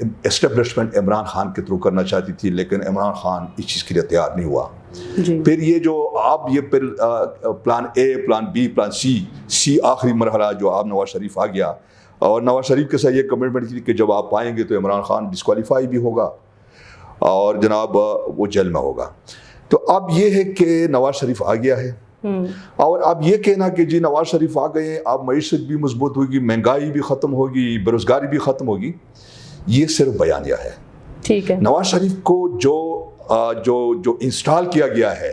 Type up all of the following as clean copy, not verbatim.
Establishment Imran Khan کے through کرنا چاہتی تھی، لیکن عمران خان اس چیز کے لیے تیار نہیں ہوا. پھر یہ جو آپ یہ پھر plan a, plan be, plan سی آخری مرحلہ جو آپ نواز شریف آ گیا، اور نواز شریف کے ساتھ یہ کمٹمنٹ تھی کہ جب آپ آئیں گے تو عمران خان ڈسکوالیفائی بھی ہوگا اور جناب وہ جیل میں ہوگا. تو اب یہ ہے کہ نواز شریف آ گیا ہے، اور اب یہ کہنا کہ جی نواز شریف آ گئے، اب معیشت بھی مضبوط ہوگی، مہنگائی بھی ختم ہوگی، بے روزگاری بھی ختم ہوگی، یہ صرف بیانیہ ہے. ٹھیک ہے. نواز شریف کو جو انسٹال کیا گیا ہے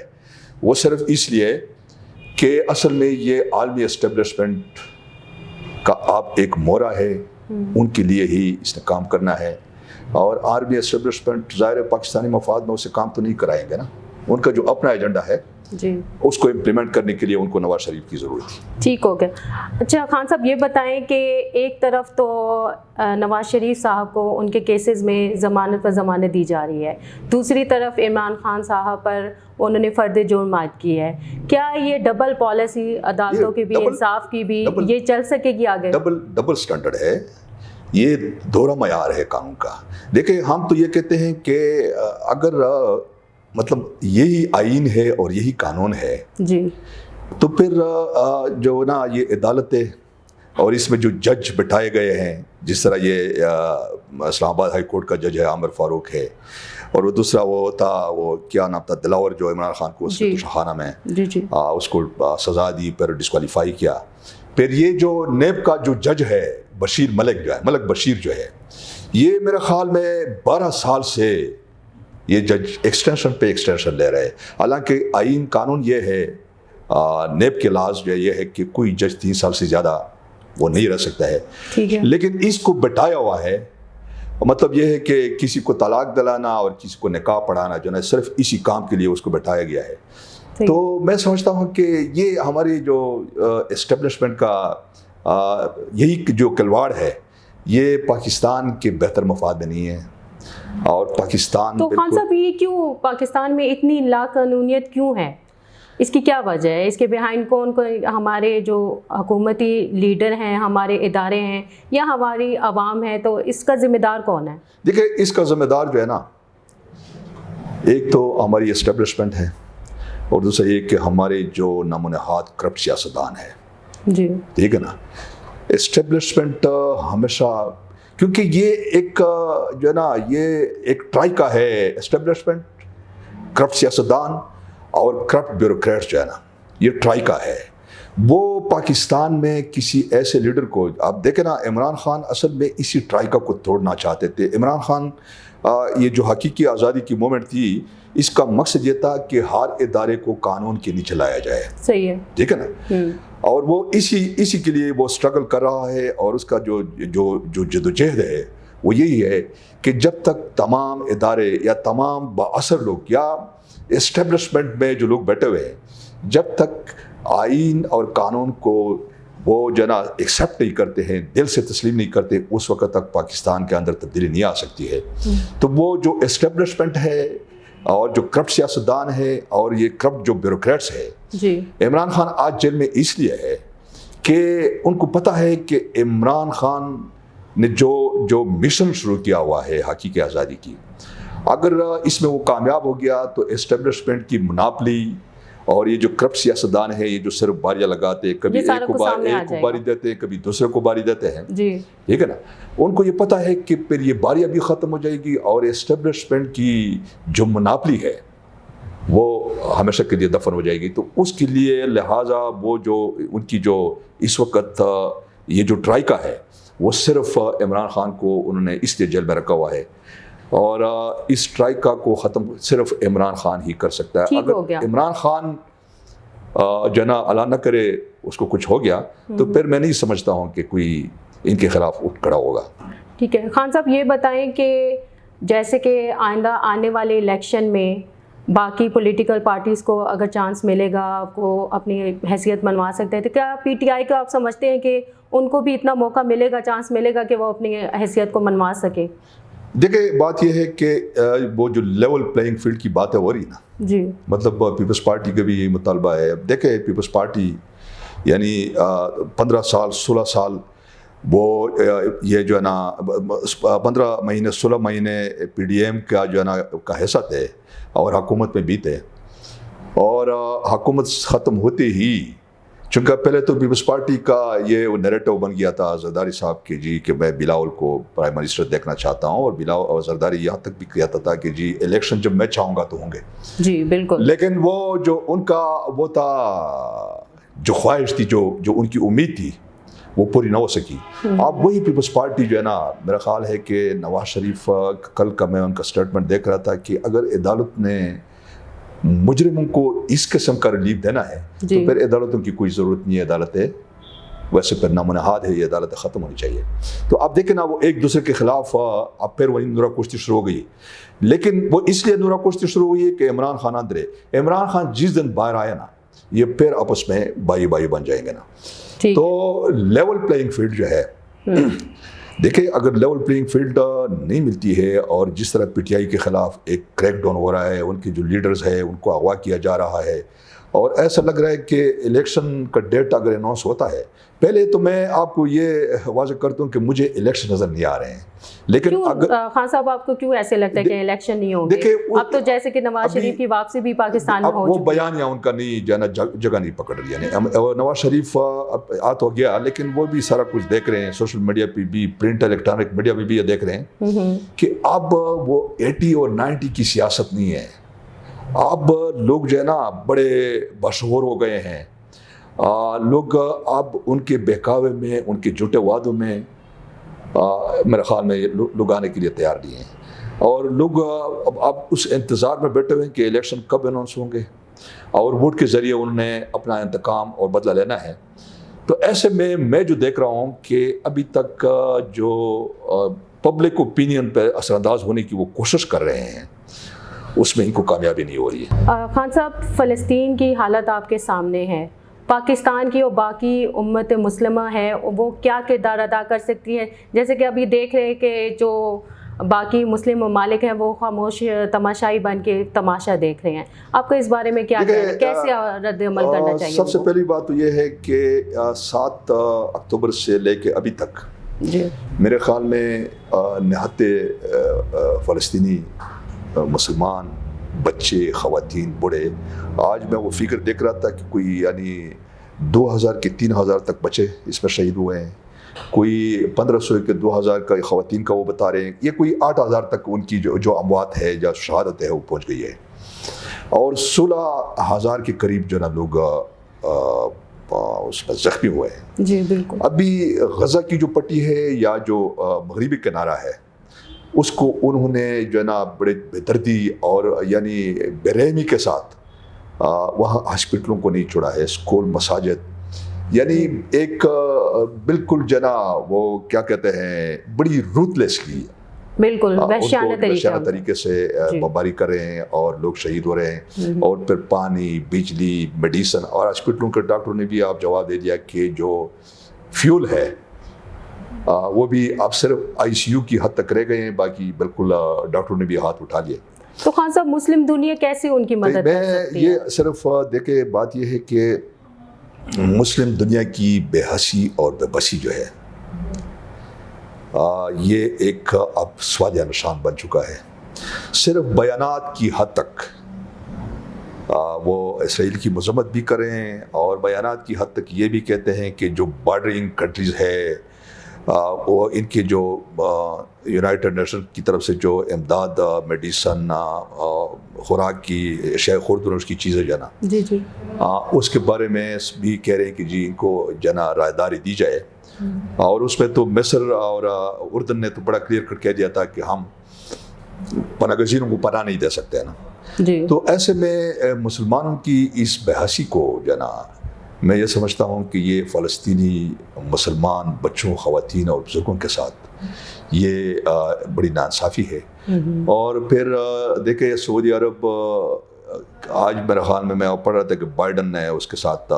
وہ صرف اس لیے کہ اصل میں یہ عالمی اسٹیبلشمنٹ کا آپ ایک مورا ہے، ان کے لیے ہی اس نے کام کرنا ہے. اور عالمی اسٹیبلشمنٹ ظاہر پاکستانی مفاد میں اسے کام تو نہیں کرائیں گے نا، ان کا جو اپنا ایجنڈا ہے جی اس کو امپلیمنٹ کرنے کے لیے ان کو نواز شریف کی ضرورت تھی. ٹھیک ہو گیا. اچھا خان صاحب یہ بتائیں کہ ایک طرف تو نواز شریف صاحب کو ان کے کیسز میں ضمانت پر ضمانت دی جا رہی ہے، دوسری طرف عمران خان صاحب پر انہوں نے فرد جرم عائد کی ہے. کیا یہ ڈبل پالیسی عدالتوں کی بھی، انصاف کی بھی، یہ چل سکے گی آگے؟ ڈبل سٹینڈرڈ ہے، یہ دوہرا معیار ہے قانون کا. دیکھیں ہم تو یہ کہتے ہیں کہ اگر مطلب یہی آئین ہے اور یہی قانون ہے جی، تو پھر جو نا یہ عدالتیں اور اس میں جو جج بٹھائے گئے ہیں، جس طرح یہ اسلام آباد ہائی کورٹ کا جج ہے عامر فاروق ہے، اور وہ دوسرا وہ تھا، وہ کیا نام تھا، دلاور، جو عمران خان کو خانہ میں اس کو سزا دی، پھر ڈسکوالیفائی کیا. پھر یہ جو نیب کا جو جج ہے بشیر ملک، جو ہے ملک بشیر جو ہے، یہ میرے خیال میں 12 سال سے یہ جج ایکسٹینشن پہ ایکسٹینشن لے رہے ہیں. حالانکہ آئین قانون یہ ہے، نیب کے لاز جو یہ ہے کہ کوئی جج 3 سال سے زیادہ وہ نہیں رہ سکتا ہے. لیکن اس کو بٹایا ہوا ہے، مطلب یہ ہے کہ کسی کو طلاق دلانا اور کسی کو نکاح پڑھانا جو ہے صرف اسی کام کے لیے اس کو بٹھایا گیا ہے. تو میں سمجھتا ہوں کہ یہ ہماری جو اسٹیبلشمنٹ کا یہی جو کھلواڑ ہے، یہ پاکستان کے بہتر مفاد میں نہیں ہے. اور پاکستان تو خان صاحب یہ کیوں پاکستان میں اتنی لا قانونیت کیوں ہے؟ اس کی کیا وجہ ہے؟ اس کے بیہائنڈ کون ہمارے جو حکومتی لیڈر ہیں، ہمارے ادارے ہیں، یا ہماری عوام ہے؟ تو اس کا ذمہ دار کون ہے؟ دیکھیں اس کا ذمہ دار جو ہے نا، ایک تو ہماری اسٹیبلشمنٹ ہے، اور دوسرا یہ کہ ہمارے جو نام و نہاد کرپٹ سیاستدان ہے. جی ٹھیک ہے نا. اسٹیبلشمنٹ ہمیشہ، کیونکہ یہ ایک جو ہے نا یہ ایک ٹرائکا ہے، اسٹیبلشمنٹ، کرپٹ سیاستدان اور کرپٹ بیوروکریٹس جو ہے نا، یہ ٹرائکا ہے. وہ پاکستان میں کسی ایسے لیڈر کو، آپ دیکھیں نا، عمران خان اصل میں اسی ٹرائکا کو توڑنا چاہتے تھے. عمران خان یہ جو حقیقی آزادی کی مومنٹ تھی، اس کا مقصد یہ تھا کہ ہر ادارے کو قانون کے نیچے لایا جائے. صحیح ہے، ٹھیک ہے نا. اور وہ اسی کے لیے وہ اسٹرگل کر رہا ہے، اور اس کا جو جدوجہد ہے وہ یہی ہے کہ جب تک تمام ادارے یا تمام بااثر لوگ یا اسٹیبلشمنٹ میں جو لوگ بیٹھے ہوئے ہیں، جب تک آئین اور قانون کو وہ جو ہے نا ایکسیپٹ نہیں کرتے ہیں، دل سے تسلیم نہیں کرتے، اس وقت تک پاکستان کے اندر تبدیلی نہیں آ سکتی ہے. تو وہ جو اسٹیبلشمنٹ ہے اور جو کرپٹ سیاستدان ہے اور یہ کرپٹ جو بیوروکریٹس ہے، عمران خان آج جیل میں اس لیے ہے کہ ان کو پتہ ہے کہ عمران خان نے جو مشن شروع کیا ہوا ہے حقیقی آزادی کی، اگر اس میں وہ کامیاب ہو گیا تو اسٹیبلشمنٹ کی مناپلی اور یہ جو کرپٹ سیاستدان ہے، یہ جو صرف باریاں لگاتے، کبھی ایک کو باری دیتے ہیں، کبھی دوسرے کو باری دیتے ہیں، ٹھیک ہے نا، ان کو یہ پتہ ہے کہ پھر یہ باریاں بھی ختم ہو جائے گی اور اسٹیبلشمنٹ کی جو مناپلی ہے وہ ہمیشہ کے لیے دفن ہو جائے گی. تو اس کے لیے لہٰذا وہ جو ان کی جو اس وقت یہ جو ٹرائکا ہے، وہ صرف عمران خان کو انہوں نے اس لیے جیل میں رکھا ہوا ہے، اور اس ٹرائکا کو ختم صرف عمران خان ہی کر سکتا ہے. اگر عمران خان جو نا اللہ نہ کرے اس کو کچھ ہو گیا تو پھر میں نہیں سمجھتا ہوں کہ کوئی ان کے خلاف اٹھ کھڑا ہوگا. ٹھیک ہے خان صاحب، یہ بتائیں کہ جیسے کہ آئندہ آنے والے الیکشن میں باقی پولیٹیکل پارٹیز کو اگر چانس ملے گا، وہ اپنی حیثیت منوا سکتے ہیں، تو کیا پی ٹی آئی کو آپ سمجھتے ہیں کہ ان کو بھی اتنا موقع ملے گا، چانس ملے گا کہ وہ اپنی حیثیت کو منوا سکے؟ دیکھیں بات یہ ہے کہ وہ جو لیول پلینگ فیلڈ کی بات ہے ہو رہی نا، جی مطلب پیپلز پارٹی کا بھی یہی مطالبہ ہے. اب دیکھیں پیپلز پارٹی یعنی 15 سال 16 سال وہ یہ جو ہے نا 15 مہینے 16 مہینے پی ڈی ایم کا جو ہے نا کا حصہ تھے اور حکومت میں بھی تھے، اور حکومت ختم ہوتے ہی چونکہ پہلے تو پیپلز پارٹی کا یہ نیریٹو بن گیا تھا زرداری صاحب کے جی کہ میں بلاول کو پرائم منسٹر دیکھنا چاہتا ہوں، اور بلاول زرداری یہاں تک بھی کہتا تھا کہ جی الیکشن جب میں چاہوں گا تو ہوں گے جی بالکل، لیکن وہ جو ان کا وہ تھا جو خواہش تھی جو ان کی امید تھی وہ پوری نہ ہو سکی۔ اب وہی پیپلز پارٹی جو ہے نا، میرا خیال ہے کہ نواز شریف کل کا میں ان کا سٹیٹمنٹ دیکھ رہا تھا کہ اگر عدالت نے مجرموں کو اس قسم کا ریلیف دینا ہے تو پھر عدالتوں کی کوئی ضرورت نہیں ہے، عدالتیں ویسے پھر نامنہاد ہے، یہ عدالتیں ختم ہونی چاہیے۔ تو اب دیکھیں نا وہ ایک دوسرے کے خلاف اب پھر وہی نورا کشتی شروع ہو گئی، لیکن وہ اس لیے نورا کشتی شروع ہوئی ہے کہ عمران خان اندر ہے، عمران خان جس دن باہر آیا نا یہ پھر آپس میں بائی بائی بن جائیں گے نا۔ تو لیول پلینگ فیلڈ جو ہے، دیکھیں اگر لیول پلینگ فیلڈ نہیں ملتی ہے اور جس طرح پی ٹی آئی کے خلاف ایک کریک ڈاؤن ہو رہا ہے، ان کے جو لیڈرز ہیں ان کو اغوا کیا جا رہا ہے، اور ایسا لگ رہا ہے کہ الیکشن کا ڈیٹ اگر اناؤنس ہوتا ہے، پہلے تو میں آپ کو یہ واضح کرتا ہوں کہ مجھے الیکشن نظر نہیں آ رہے ہیں، لیکن اگر خان صاحب آپ کو کیوں ایسے لگتا ہے کہ الیکشن نہیں ہوں گے؟ اب تو جیسے کہ نواز شریف کی واپسی بھی پاکستان میں ہو چکی ہے، وہ بیانیہ ان کا نہیں جو ہے نا جگہ نہیں پکڑ رہی، یعنی نواز شریف آت ہو گیا لیکن وہ بھی سارا کچھ دیکھ رہے ہیں، سوشل میڈیا پہ بھی، پرنٹ الیکٹرانک میڈیا پہ بھی یہ دیکھ رہے ہیں کہ اب وہ 80 اور 90 کی سیاست نہیں ہے، اب لوگ جو ہے نا بڑے بشعور ہو گئے ہیں، لوگ اب ان کے بہکاوے میں، ان کے جھوٹے وعدوں میں میرے خیال میں لوگ آنے کے لیے تیار نہیں ہیں، اور لوگ اب اس انتظار میں بیٹھے ہوئے ہیں کہ الیکشن کب اناؤنس ہوں گے، اور ووٹ کے ذریعے انہوں نے اپنا انتقام اور بدلہ لینا ہے۔ تو ایسے میں جو دیکھ رہا ہوں کہ ابھی تک جو پبلک اوپینین پہ اثر انداز ہونے کی وہ کوشش کر رہے ہیں اس میں ان کو کامیابی نہیں ہو رہی ہے۔ خان صاحب، فلسطین کی حالت آپ کے سامنے ہے، پاکستان کی اور باقی امت مسلمہ ہے وہ کیا کردار ادا کر سکتی ہے؟ جیسے کہ ابھی دیکھ رہے ہیں کہ جو باقی مسلم ممالک ہیں وہ خاموش تماشائی بن کے تماشا دیکھ رہے ہیں، آپ کو اس بارے میں کیا کہنا ہے؟ کیسے رد عمل کرنا چاہیے؟ سب سے پہلی بات تو یہ ہے کہ 7 اکتوبر سے لے کے ابھی تک میرے خیال میں نہتے فلسطینی مسلمان، بچے، خواتین، بوڑھے، آج میں وہ فگر دیکھ رہا تھا کہ کوئی یعنی 2000 کے 3000 تک بچے اس میں شہید ہوئے ہیں، کوئی 1500 کے 2000 کا خواتین کا وہ بتا رہے ہیں، یہ کوئی 8000 تک ان کی جو اموات ہے یا شہادت ہے وہ پہنچ گئی ہے، اور 16000 کے قریب جو نا لوگ اس میں زخمی ہوئے ہیں۔ جی بالکل۔ ابھی غزہ کی جو پٹی ہے یا جو مغربی کنارہ ہے اس کو انہوں نے جو ہے نا بڑے بےدردی اور یعنی بے رحمی کے ساتھ وہاں ہاسپٹلوں کو نہیں چھوڑا ہے، اسکول، مساجد، یعنی ایک بالکل جو ہے نا وہ کیا کہتے ہیں بڑی روتلیسلی بالکل وحشیانہ طریقے سے بمباری کر رہے ہیں، اور لوگ شہید ہو رہے ہیں، اور پھر پانی، بجلی، میڈیسن، اور ہاسپٹلوں کے ڈاکٹروں نے بھی آپ جواب دے دیا کہ جو فیول ہے وہ بھی آپ صرف آئی سی یو کی حد تک رہ گئے ہیں، باقی بالکل ڈاکٹروں نے بھی ہاتھ اٹھا لیے۔ تو خان صاحب مسلم دنیا کیسے ان کی مدد کر سکتی ہے؟ یہ صرف دیکھیں بات یہ ہے کہ مسلم دنیا کی بے حسی اور بے بسی جو ہے یہ ایک اب سوال نشان بن چکا ہے، صرف بیانات کی حد تک وہ اسرائیل کی مذمت بھی کریں ہیں، اور بیانات کی حد تک یہ بھی کہتے ہیں کہ جو بارڈرنگ کنٹریز ہے وہ ان کے جو یونائٹڈ نیشن کی طرف سے جو امداد، میڈیسن، خوراک کی اشیاء خوردن اس کی چیزیں جو ہے نا جی جی اس کے بارے میں بھی کہہ رہے ہیں کہ جی ان کو جو ہے نا رائے داری دی جائے، اور اس میں تو مصر اور اردن نے تو بڑا کلیئر کٹ کہہ دیا تھا کہ ہم پناہ گزینوں کو پناہ نہیں دے سکتے ہیں نا۔ جی تو ایسے میں مسلمانوں کی اس بے حسی کو جو ہے نا میں یہ سمجھتا ہوں کہ یہ فلسطینی مسلمان بچوں، خواتین اور بزرگوں کے ساتھ یہ بڑی ناانصافی ہے۔ اور پھر دیکھیں سعودی عرب، آج میرے خیال میں پڑھ رہا تھا کہ بائیڈن نے اس کے ساتھ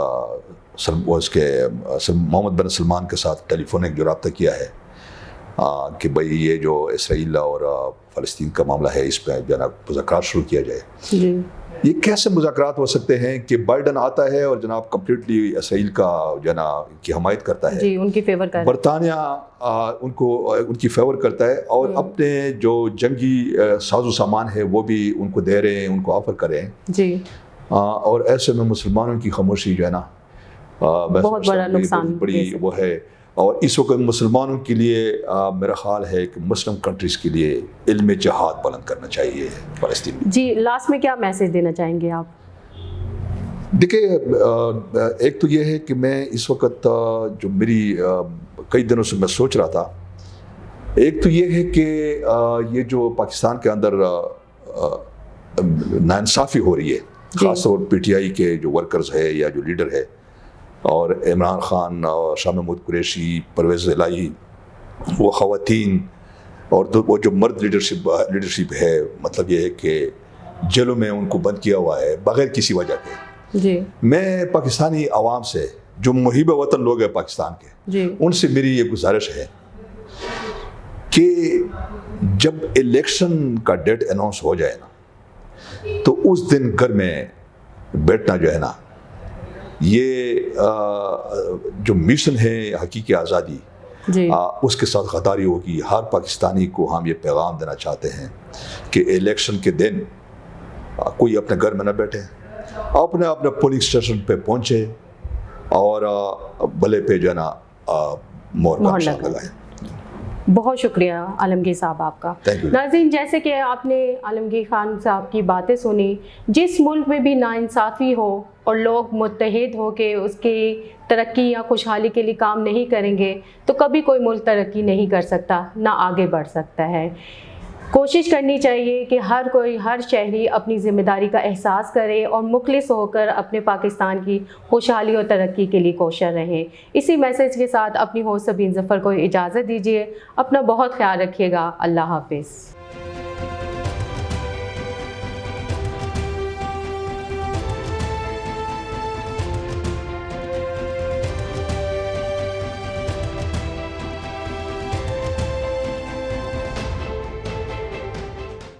اس کے محمد بن سلمان کے ساتھ ٹیلی فونک جو رابطہ کیا ہے کہ بھئی یہ جو اسرائیل اور فلسطین کا معاملہ ہے اس پہ جو ہے نا مذاکرات شروع کیا جائے۔ یہ کیسے مذاکرات ہو سکتے ہیں کہ بائیڈن آتا ہے اور جناب کمپلیٹلی اسرائیل کا جو ہے نا کی حمایت کرتا ہے, جی ان کی فیور کرتا ہے, برطانیہ ان کی فیور کرتا ہے, اور اپنے جو جنگی ساز و سامان ہے وہ بھی ان کو دے رہے ہیں, ان کو آفر کر رہے ہیں جی, اور ایسے میں مسلمانوں کی خاموشی جو ہے نا بہت بڑا نقصان بڑی وہ ہے. اور اس وقت مسلمانوں کے لیے میرا خیال ہے کہ مسلم کنٹریز کے لیے علم جہاد بلند کرنا چاہیے فلسطین میں. جی لاسٹ میں کیا میسج دینا چاہیں گے آپ؟ دیکھیں, ایک تو یہ ہے کہ میں اس وقت جو میری کئی دنوں سے میں سوچ رہا تھا, ایک تو یہ ہے کہ یہ جو پاکستان کے اندر ناانصافی ہو رہی ہے, خاص طور پی ٹی آئی کے جو ورکرز ہے یا جو لیڈر ہے, اور عمران خان اور شاہ محمود قریشی, پرویز الہی, وہ خواتین اور وہ جو مرد لیڈرشپ ہے, مطلب یہ ہے کہ جیلوں میں ان کو بند کیا ہوا ہے بغیر کسی وجہ کے. جی میں پاکستانی عوام سے, جو محب وطن لوگ ہیں پاکستان کے, جی ان سے میری یہ گزارش ہے کہ جب الیکشن کا ڈیٹ اناؤنس ہو جائے نا, تو اس دن گھر میں بیٹھنا جو ہے نا, یہ جو مشن ہے حقیقی آزادی, جی اس کے ساتھ غداری ہوگی. ہر پاکستانی کو ہم یہ پیغام دینا چاہتے ہیں کہ الیکشن کے دن کوئی اپنے گھر میں نہ بیٹھے, اپنے پولنگ اسٹیشن پہ پہنچے اور بلے پہ جو ہے نا مہر کا نشان لگائے. بہت شکریہ عالمگیر صاحب آپ کا. ناظرین, جیسے کہ آپ نے عالمگیر خان صاحب کی باتیں سنی, جس ملک میں بھی ناانصافی ہو اور لوگ متحد ہو کے اس کی ترقی یا خوشحالی کے لیے کام نہیں کریں گے تو کبھی کوئی ملک ترقی نہیں کر سکتا, نہ آگے بڑھ سکتا ہے. کوشش کرنی چاہیے کہ ہر شہری اپنی ذمہ داری کا احساس کرے اور مخلص ہو کر اپنے پاکستان کی خوشحالی اور ترقی کے لیے کوشاں رہیں. اسی میسج کے ساتھ اپنی ہوسٹ سبین ظفر کو اجازت دیجیے. اپنا بہت خیال رکھیے گا. اللہ حافظ.